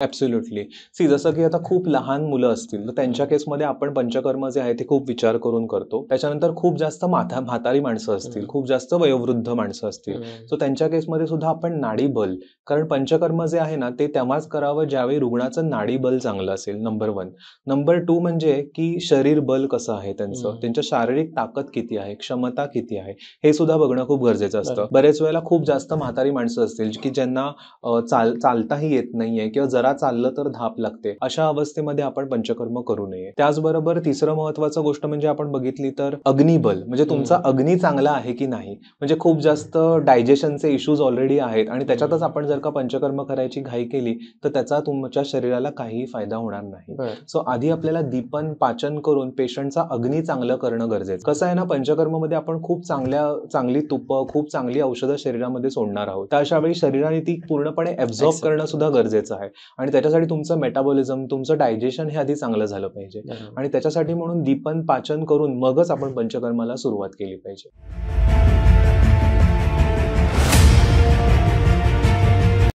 Absolutely. C जसं की आता खूप लहान मुलं असतील, तर त्यांच्या केसमध्ये आपण पंचकर्म जे आहे ते खूप विचार करून करतो. त्याच्यानंतर खूप जास्त म्हातारी माणसं असतील, खूप जास्त वयोवृद्ध माणसं असतील, सो त्यांच्या केसमध्ये सुद्धा आपण नाडीबल, कारण पंचकर्म जे आहे ना, ते तेव्हाच करावं ज्यावेळी रुग्णाचं नाडीबल चांगलं असेल, नंबर 1. नंबर 2 म्हणजे की शरीर बल कसं आहे त्यांचं, त्यांच्या शारीरिक ताकद किती आहे, क्षमता किती आहे, हे सुद्धा बघणं खूप गरजेचं असतं. बरेच वेळेला खूप जास्त म्हातारी माणसं असतील, की ज्यांना चालताही येत नाहीये किंवा जरा चाललं तर धाप लागते. अशा अवस्थेमध्ये आपण पंचकर्म करू नये. त्याचबरोबर तिसरं महत्त्वाचं गोष्ट म्हणजे आपण बघितली तर अग्निबल, म्हणजे तुमचा अग्नी चांगला आहे की नाही. म्हणजे खूप जास्त डायजेशनचे इश्यूज ऑलरेडी आहेत आणि त्याच्यातच आपण जर का पंचकर्म करायची घाई केली, तर त्याचा तुमच्या शरीराला काहीही फायदा होणार नाही. सो आधी आपल्याला दीपन पाचन करून पेशंटचा अग्नी चांगलं करणं गरजेचं. कसं आहे ना, पंचकर्ममध्ये आपण खूप चांगली तुपं, खूप चांगली औषधं शरीरामध्ये सोडणार आहोत. तर अशा वेळी शरीराने ती पूर्णपणे ॲब्झॉर्ब करणं सुद्धा गरजेचं आहे आणि त्याच्यासाठी तुमचं मेटाबॉलिझम, तुमचं डायजेशन हे आधी चांगलं झालं पाहिजे आणि त्याच्यासाठी म्हणून दीपन पाचन करून मगच आपण पंचकर्माला सुरुवात केली पाहिजे.